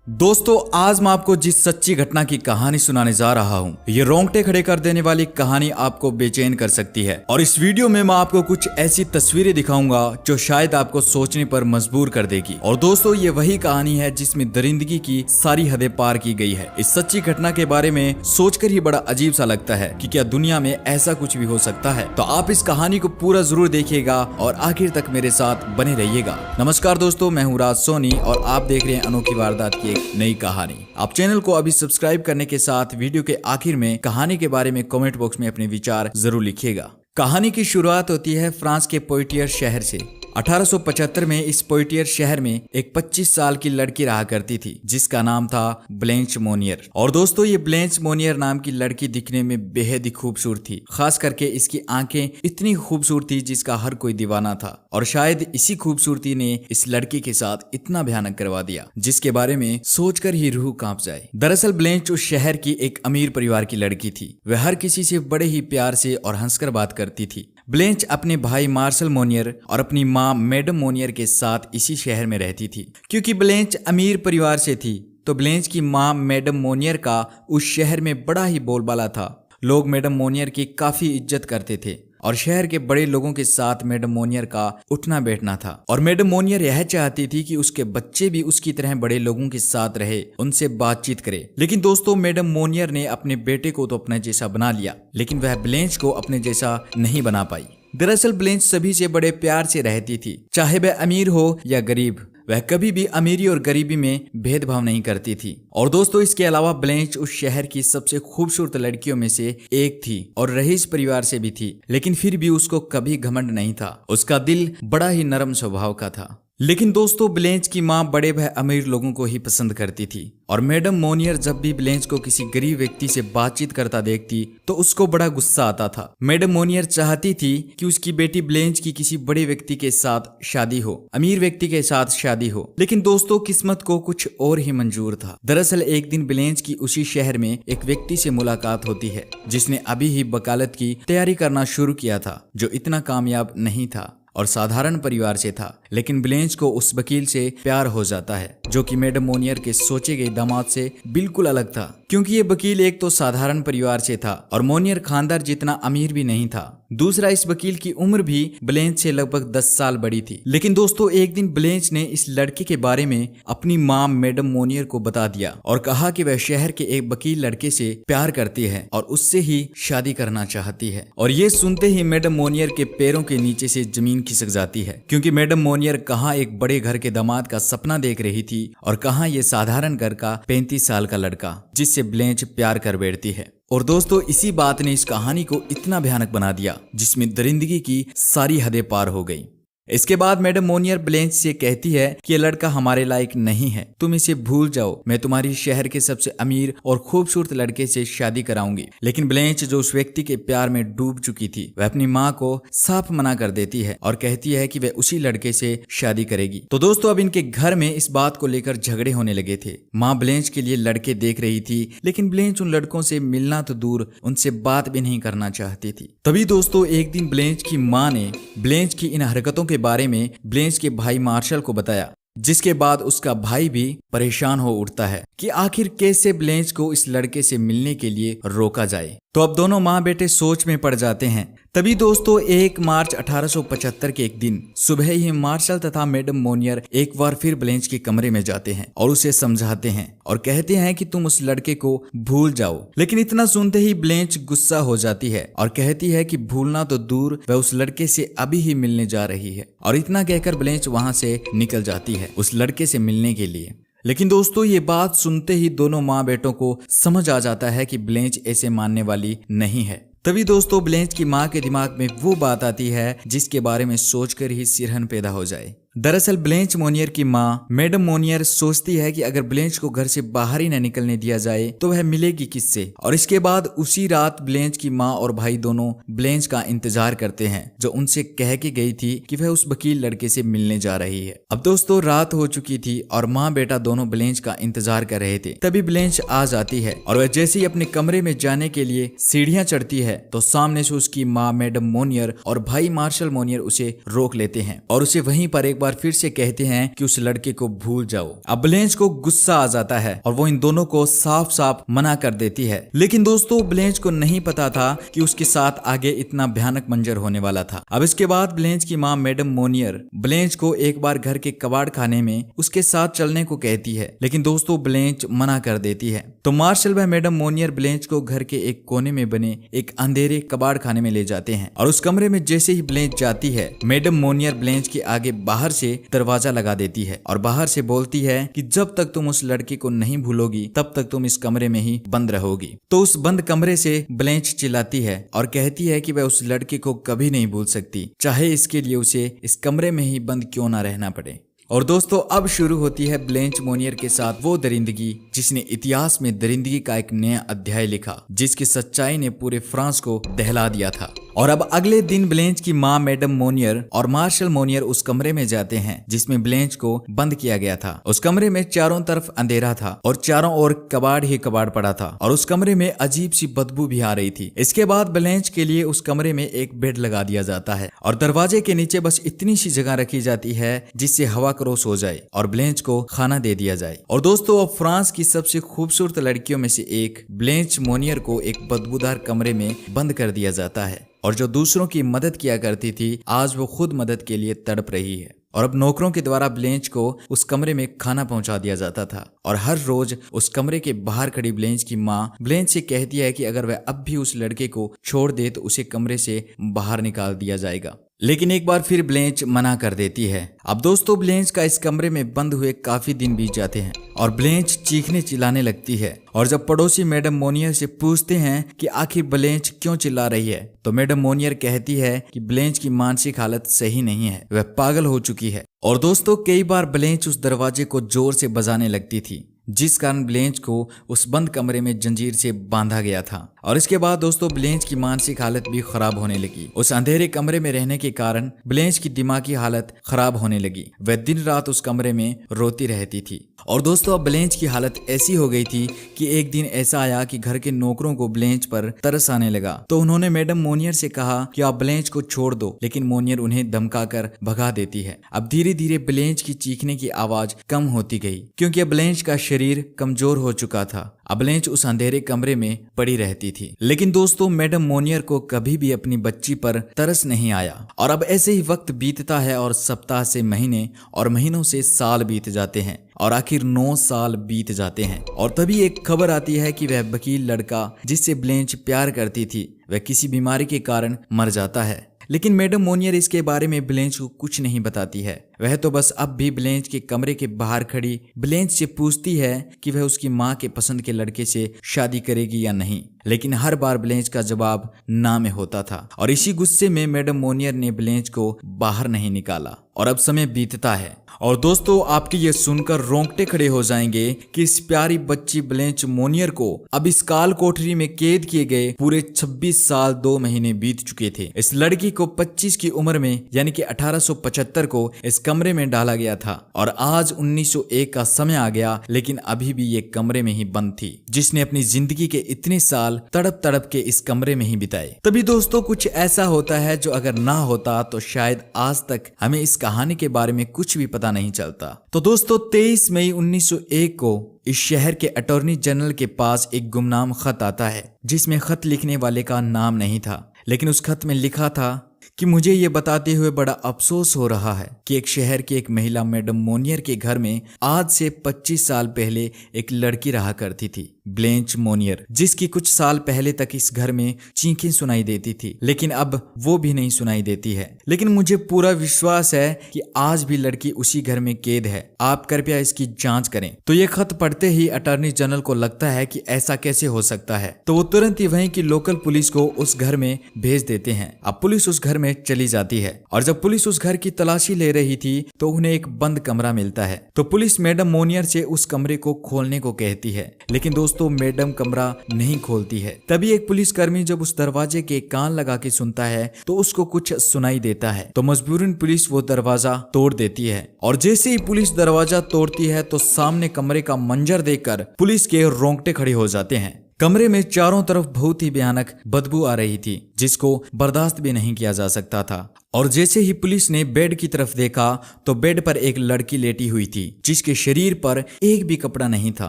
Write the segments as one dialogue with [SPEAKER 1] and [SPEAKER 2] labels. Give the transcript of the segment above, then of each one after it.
[SPEAKER 1] दोस्तों आज मैं आपको जिस सच्ची घटना की कहानी सुनाने जा रहा हूँ ये रोंगटे खड़े कर देने वाली कहानी आपको बेचैन कर सकती है। और इस वीडियो में मैं आपको कुछ ऐसी तस्वीरें दिखाऊंगा जो शायद आपको सोचने पर मजबूर कर देगी। और दोस्तों ये वही कहानी है जिसमें दरिंदगी की सारी हदें पार की गई है। इस सच्ची घटना के बारे में सोचकर ही बड़ा अजीब सा लगता है कि क्या दुनिया में ऐसा कुछ भी हो सकता है। तो आप इस कहानी को पूरा जरूर देखिएगा और आखिर तक मेरे साथ बने रहिएगा। नमस्कार दोस्तों, मैं हूँ राज सोनी और आप देख रहे हैं अनोखी वारदात की नई कहानी। आप चैनल को अभी सब्सक्राइब करने के साथ वीडियो के आखिर में कहानी के बारे में कमेंट बॉक्स में अपने विचार जरूर लिखिएगा। कहानी की शुरुआत होती है फ्रांस के पोइटियर शहर से। 1875 में इस पोइटियर शहर में एक 25 साल की लड़की रहा करती थी जिसका नाम था ब्लैंच मोनियर। और दोस्तों ये ब्लैंच मोनियर नाम की लड़की दिखने में बेहद ही खूबसूरत थी। खास करके इसकी आंखें इतनी खूबसूरत थी जिसका हर कोई दीवाना था। और शायद इसी खूबसूरती ने इस लड़की के साथ इतना भयानक करवा दिया जिसके बारे में सोचकर ही रूह कांप जाए। दरअसल ब्लैंच उस शहर की एक अमीर परिवार की लड़की थी। वह हर किसी से बड़े ही प्यार से और हंसकर बात करती थी। ब्लैंच अपने भाई मार्शल मोनियर और अपनी माँ मैडम मोनियर के साथ इसी शहर में रहती थी। क्योंकि ब्लैंच अमीर परिवार से थी तो ब्लैंच की माँ मैडम मोनियर का उस शहर में बड़ा ही बोलबाला था। लोग मैडम मोनियर की काफी इज्जत करते थे और शहर के बड़े लोगों के साथ मैडम मोनियर का उठना बैठना था। और मैडम मोनियर यह चाहती थी कि उसके बच्चे भी उसकी तरह बड़े लोगों के साथ रहे, उनसे बातचीत करे। लेकिन दोस्तों मेडम मोनियर ने अपने बेटे को तो अपने जैसा बना लिया लेकिन वह ब्लैंच को अपने जैसा नहीं बना पाई। दरअसल ब्लैंच सभी से बड़े प्यार से रहती थी, चाहे वह अमीर हो या गरीब। वह कभी भी अमीरी और गरीबी में भेदभाव नहीं करती थी। और दोस्तों इसके अलावा ब्लैंच उस शहर की सबसे खूबसूरत लड़कियों में से एक थी और रईस परिवार से भी थी। लेकिन फिर भी उसको कभी घमंड नहीं था। उसका दिल बड़ा ही नरम स्वभाव का था। लेकिन दोस्तों ब्लैंच की माँ बड़े व अमीर लोगों को ही पसंद करती थी। और मैडम मोनियर जब भी ब्लैंच को किसी गरीब व्यक्ति से बातचीत करता देखती तो उसको बड़ा गुस्सा आता था। मैडम मोनियर चाहती थी कि उसकी बेटी ब्लैंच की किसी बड़े व्यक्ति के साथ शादी हो, अमीर व्यक्ति के साथ शादी हो। लेकिन दोस्तों किस्मत को कुछ और ही मंजूर था। दरअसल एक दिन ब्लैंच की उसी शहर में एक व्यक्ति से मुलाकात होती है जिसने अभी ही वकालत की तैयारी करना शुरू किया था, जो इतना कामयाब नहीं था और साधारण परिवार से था। लेकिन ब्लैंच को उस वकील से प्यार हो जाता है जो कि मैडम मोनियर के सोचे गए दामाद से बिल्कुल अलग था। क्योंकि ये वकील एक तो साधारण परिवार से था और मोनियर खानदार जितना अमीर भी नहीं था। दूसरा इस वकील की उम्र भी ब्लैंच से लगभग 10 साल बड़ी थी। लेकिन दोस्तों एक दिन ब्लैंच ने इस लड़के के बारे में अपनी माँ मैडम मोनियर को बता दिया और कहा कि वह शहर के एक वकील लड़के से प्यार करती है और उससे ही शादी करना चाहती है। और ये सुनते ही मैडम मोनियर के पैरों के नीचे से जमीन खिसक जाती है। क्योंकि मैडम मोनियर कहाँ एक बड़े घर के दामाद का सपना देख रही थी और कहाँ ये साधारण घर का 35 साल का लड़का जिससे ब्लैंच प्यार कर बैठती है। और दोस्तों इसी बात ने इस कहानी को इतना भयानक बना दिया जिसमें दरिंदगी की सारी हदें पार हो गई। इसके बाद मैडम मोनियर ब्लैंच से कहती है कि ये लड़का हमारे लायक नहीं है, तुम इसे भूल जाओ, मैं तुम्हारी शहर के सबसे अमीर और खूबसूरत लड़के से शादी कराऊंगी। लेकिन ब्लैंच जो उस व्यक्ति के प्यार में डूब चुकी थी वह अपनी माँ को साफ मना कर देती है और कहती है कि वह उसी लड़के से शादी करेगी। तो दोस्तों अब इनके घर में इस बात को लेकर झगड़े होने लगे थे। माँ ब्लैंच के लिए लड़के देख रही थी लेकिन ब्लैंच उन लड़कों से मिलना तो दूर उनसे बात भी नहीं करना चाहती थी। तभी दोस्तों एक दिन ब्लैंच की माँ ने ब्लैंच की इन हरकतों के बारे में ब्लैंच के भाई मार्शल को बताया, जिसके बाद उसका भाई भी परेशान हो उठता है कि आखिर कैसे ब्लैंच को इस लड़के से मिलने के लिए रोका जाए। तो अब दोनों माँ बेटे सोच में पड़ जाते हैं। तभी दोस्तों 1 मार्च 1875 के एक दिन सुबह ही मार्शल तथा मैडम मोनियर एक बार फिर ब्लैंच के कमरे में जाते हैं और उसे समझाते हैं और कहते हैं कि तुम उस लड़के को भूल जाओ। लेकिन इतना सुनते ही ब्लैंच गुस्सा हो जाती है और कहती है कि भूलना तो दूर, वह उस लड़के से अभी ही मिलने जा रही है। और इतना कहकर ब्लैंच वहां से निकल जाती है उस लड़के से मिलने के लिए। लेकिन दोस्तों ये बात सुनते ही दोनों माँ बेटों को समझ आ जाता है कि ब्लैंच ऐसे मानने वाली नहीं है। तभी दोस्तों ब्लैंच की माँ के दिमाग में वो बात आती है जिसके बारे में सोचकर ही सिरहन पैदा हो जाए। दरअसल ब्लैंच मोनियर की माँ मैडम मोनियर सोचती है कि अगर ब्लैंच को घर से बाहर ही न निकलने दिया जाए तो वह मिलेगी किससे। और इसके बाद उसी रात ब्लैंच की माँ और भाई दोनों ब्लैंच का इंतजार करते हैं जो उनसे कह के गई थी कि वह उस वकील लड़के से मिलने जा रही है। अब दोस्तों रात हो चुकी थी और माँ बेटा दोनों ब्लैंच का इंतजार कर रहे थे। तभी ब्लैंच आ जाती है और वह जैसे ही अपने कमरे में जाने के लिए सीढ़ियां चढ़ती है तो सामने से उसकी माँ मैडम मोनियर और भाई मार्शल मोनियर उसे रोक लेते हैं और उसे वहीं पर एक बार बार फिर से कहते हैं कि उस लड़के को भूल जाओ। अब ब्लेंच को गुस्सा आ जाता है और वो इन दोनों को साफ साफ मना कर देती है। लेकिन दोस्तों ब्लेंच को नहीं पता था कि उसके साथ आगे इतना भयानक मंजर होने वाला था। अब इसके बाद ब्लेंच की माँ मैडम मोनियर ब्लेंच को एक बार घर के कबाड़ खाने में उसके साथ चलने को कहती है, लेकिन दोस्तों ब्लेंच मना कर देती है। तो मार्शल व मैडम मोनियर ब्लेंच को घर के एक कोने में बने एक अंधेरे कबाड़ खाने में ले जाते हैं और उस कमरे में जैसे ही ब्लेंच जाती है, मैडम मोनियर ब्लेंच के आगे बाहर से दरवाजा लगा देती है और बाहर से बोलती है कि जब तक तुम उस लड़के को नहीं भूलोगी तब तक तुम इस कमरे में ही बंद रहोगी। तो उस बंद कमरे से ब्लेंच चिल्लाती है और कहती है कि वह उस लड़के को कभी नहीं भूल सकती, चाहे इसके लिए उसे इस कमरे में ही बंद क्यों ना रहना पड़े। और दोस्तों अब शुरू होती है ब्लेंच मोनियर के साथ वो दरिंदगी जिसने इतिहास में दरिंदगी का एक नया अध्याय लिखा, जिसकी सच्चाई ने पूरे फ्रांस को दहला दिया था। और अब अगले दिन ब्लेंच की माँ मैडम मोनियर और मार्शल मोनियर उस कमरे में जाते हैं जिसमें ब्लेंच को बंद किया गया था। उस कमरे में चारों तरफ अंधेरा था और चारों ओर कबाड़ ही कबाड़ पड़ा था और उस कमरे में अजीब सी बदबू भी आ रही थी। इसके बाद ब्लेंच के लिए उस कमरे में एक बेड लगा दिया जाता है और दरवाजे के नीचे बस इतनी सी जगह रखी जाती है जिससे हवा क्रॉस हो जाए और ब्लेंच को खाना दे दिया जाए। और दोस्तों अब फ्रांस की सबसे खूबसूरत लड़कियों में से एक ब्लेंच मोनियर को एक बदबूदार कमरे में बंद कर दिया जाता है और जो दूसरों की मदद किया करती थी आज वो खुद मदद के लिए तड़प रही है। और अब नौकरों के द्वारा ब्लेंच को उस कमरे में खाना पहुंचा दिया जाता था और हर रोज उस कमरे के बाहर खड़ी ब्लेंच की माँ ब्लेंच से कहती है कि अगर वह अब भी उस लड़के को छोड़ दे तो उसे कमरे से बाहर निकाल दिया जाएगा। लेकिन एक बार फिर ब्लेंच मना कर देती है। अब दोस्तों ब्लेंच का इस कमरे में बंद हुए काफी दिन बीत जाते हैं और ब्लेंच चीखने चिल्लाने लगती है और जब पड़ोसी मैडम मोनियर से पूछते हैं कि आखिर ब्लेंच क्यों चिल्ला रही है तो मैडम मोनियर कहती है कि ब्लेंच की मानसिक हालत सही नहीं है, वह पागल हो चुकी है। और दोस्तों कई बार ब्लेंच उस दरवाजे को जोर से बजाने लगती थी जिस कारण ब्लेंच को उस बंद कमरे में जंजीर से बांधा गया था। और इसके बाद दोस्तों ब्लेंच की मानसिक हालत भी खराब होने लगी। उस अंधेरे कमरे में रहने के कारण ब्लेंच की दिमागी हालत खराब होने लगी। वह दिन रात उस कमरे में रोती रहती थी। और दोस्तों अब ब्लेंच की हालत ऐसी हो गई थी कि एक दिन ऐसा आया कि घर के नौकरों को ब्लेंच पर तरस आने लगा तो उन्होंने मैडम मोनियर से कहा कि आप ब्लेंच को छोड़ दो, लेकिन मोनियर उन्हें धमकाकर भगा देती है। अब धीरे धीरे ब्लेंच की चीखने की आवाज कम होती गई क्योंकि अब ब्लेंच का शरीर कमजोर हो चुका था। अब ब्लेंच उस अंधेरे कमरे में पड़ी रहती थी। लेकिन दोस्तों मैडम मोनियर को कभी भी अपनी बच्ची पर तरस नहीं आया। और अब ऐसे ही वक्त बीतता है और सप्ताह से महीने और महीनों से साल बीत जाते हैं और आखिर 9 साल बीत जाते हैं। और तभी एक खबर आती है कि वह वकील लड़का जिससे ब्लेंच प्यार करती थी वह किसी बीमारी के कारण मर जाता है। लेकिन मैडम मोनियर इसके बारे में ब्लेंच को कुछ नहीं बताती है। वह तो बस अब भी ब्लेंच के कमरे के बाहर खड़ी ब्लेंच से पूछती है कि वह उसकी माँ के पसंद के लड़के से शादी करेगी या नहीं, लेकिन हर बार ब्लेंच का जवाब ना में होता था। और इसी गुस्से में मैडम मोनियर ने ब्लेंच को बाहर नहीं निकाला। और अब समय बीतता है और दोस्तों आपके ये सुनकर रोंगटे खड़े हो जाएंगे कि इस प्यारी बच्ची ब्लेंच मोनियर को अब इस काल कोठरी में कैद किए गए पूरे 26 साल 2 महीने बीत चुके थे। इस लड़की को 25 की उम्र में यानी कि 1875 को इस कमरे में डाला गया था और आज 1901 का समय आ गया, लेकिन अभी भी ये कमरे में ही बंद थी, जिसने अपनी जिंदगी के इतने साल तड़प तड़प के इस कमरे में ही बिताए। तभी दोस्तों कुछ ऐसा होता है जो अगर ना होता तो शायद आज तक हमें इस कहानी के बारे में कुछ भी पता नहीं चलता। तो दोस्तों 23 मई 1901 को इस शहर के अटॉर्नी जनरल के पास एक गुमनाम खत आता है जिसमें खत लिखने वाले का नाम नहीं था, लेकिन उस खत में लिखा था कि मुझे ये बताते हुए बड़ा अफसोस हो रहा है कि एक शहर की एक महिला मैडम मोनियर के घर में आज से 25 साल पहले एक लड़की रहा करती थी, ब्लेंच मोनियर, जिसकी कुछ साल पहले तक इस घर में चीखें सुनाई देती थी, लेकिन अब वो भी नहीं सुनाई देती है। लेकिन मुझे पूरा विश्वास है कि आज भी लड़की उसी घर में कैद है। आप कृपया इसकी जांच करें। तो ये खत पढ़ते ही अटॉर्नी जनरल को लगता है कि ऐसा कैसे हो सकता है, तो वो तुरंत ही वहीं की लोकल पुलिस को उस घर में भेज देते हैं। अब पुलिस उस घर में चली जाती है और जब पुलिस उस घर की तलाशी ले रही थी तो उन्हें एक बंद कमरा मिलता है। तो पुलिस मैडम मोनियर से उस कमरे को खोलने को कहती है, लेकिन दोस्तों मैडम कमरा नहीं खोलती है। तभी एक पुलिसकर्मी जब उस दरवाजे के कान लगा के सुनता है तो उसको कुछ सुनाई देता है, तो मजबूरन पुलिस वो दरवाजा तोड़ देती है। और जैसे ही पुलिस दरवाजा तोड़ती है तो सामने कमरे का मंजर देखकर पुलिस के रोंगटे खड़े हो जाते हैं। कमरे में चारों तरफ बहुत ही भयानक बदबू आ रही थी, जिसको बर्दाश्त भी नहीं किया जा सकता था। और जैसे ही पुलिस ने बेड की तरफ देखा तो बेड पर एक लड़की लेटी हुई थी जिसके शरीर पर एक भी कपड़ा नहीं था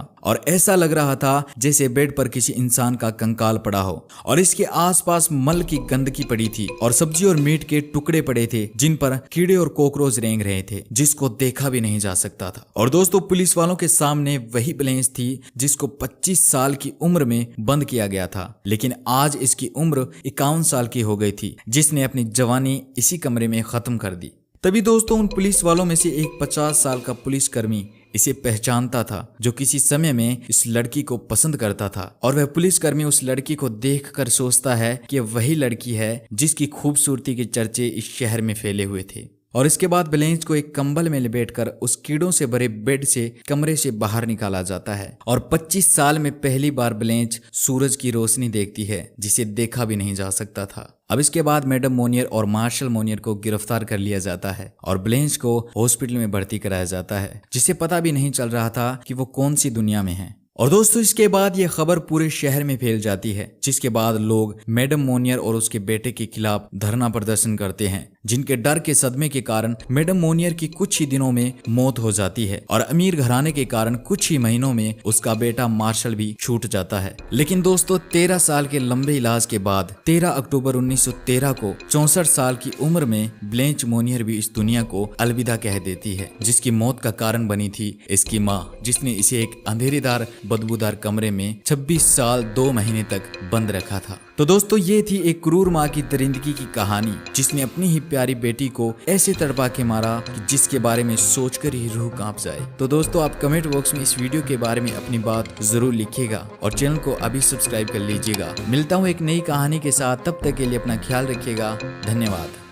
[SPEAKER 1] और ऐसा लग रहा था जैसे बेड पर किसी इंसान का कंकाल पड़ा हो और इसके आसपास मल की गंदगी पड़ी थी और सब्जी और मीट के टुकड़े पड़े थे जिन पर कीड़े और कॉकरोच रेंग रहे थे, जिसको देखा भी नहीं जा सकता था। और दोस्तों, पुलिस वालों के सामने वही ब्लेंच थी जिसको 25 साल की उम्र में बंद किया गया था, लेकिन आज इसकी उम्र 51 साल की हो गई थी, जिसने अपनी जवानी इसी कमरे में खत्म कर दी। तभी दोस्तों, उन पुलिस वालों में से एक 50 साल का पुलिसकर्मी इसे पहचानता था जो किसी समय में इस लड़की को पसंद करता था और वह पुलिसकर्मी उस लड़की को देखकर सोचता है कि वही लड़की है जिसकी खूबसूरती के चर्चे इस शहर में फैले हुए थे। और इसके बाद ब्लेंच को एक कंबल में लिपेटकर उस कीड़ों से भरे बेड से कमरे से बाहर निकाला जाता है और 25 साल में पहली बार ब्लेंच सूरज की रोशनी देखती है जिसे देखा भी नहीं जा सकता था। अब इसके बाद मैडम मोनियर और मार्शल मोनियर को गिरफ्तार कर लिया जाता है और ब्लेंच को हॉस्पिटल में भर्ती कराया जाता है, जिसे पता भी नहीं चल रहा था कि वो कौन सी दुनिया में है। और दोस्तों, इसके बाद ये खबर पूरे शहर में फैल जाती है, जिसके बाद लोग मैडम मोनियर और उसके बेटे के खिलाफ धरना प्रदर्शन करते हैं, जिनके डर के सदमे के कारण मैडम मोनियर की कुछ ही दिनों में मौत हो जाती है और अमीर घराने के कारण कुछ ही महीनों में उसका बेटा मार्शल भी छूट जाता है। लेकिन दोस्तों, 13 साल के लंबे इलाज के बाद 13 अक्टूबर 1913 को 64 साल की उम्र में ब्लेंच मोनियर भी इस दुनिया को अलविदा कह देती है, जिसकी मौत का कारण बनी थी इसकी माँ, जिसने इसे एक अंधेरेदार बदबूदार कमरे में 26 साल 2 महीने तक बंद रखा था। तो दोस्तों, ये थी एक क्रूर माँ की दरिंदगी की कहानी, जिसने अपनी ही प्यारी बेटी को ऐसे तड़पा के मारा कि जिसके बारे में सोचकर ही रूह कांप जाए। तो दोस्तों, आप कमेंट बॉक्स में इस वीडियो के बारे में अपनी बात जरूर लिखिएगा और चैनल को अभी सब्सक्राइब कर लीजिएगा। मिलता हूँ एक नई कहानी के साथ, तब तक के लिए अपना ख्याल रखिएगा। धन्यवाद।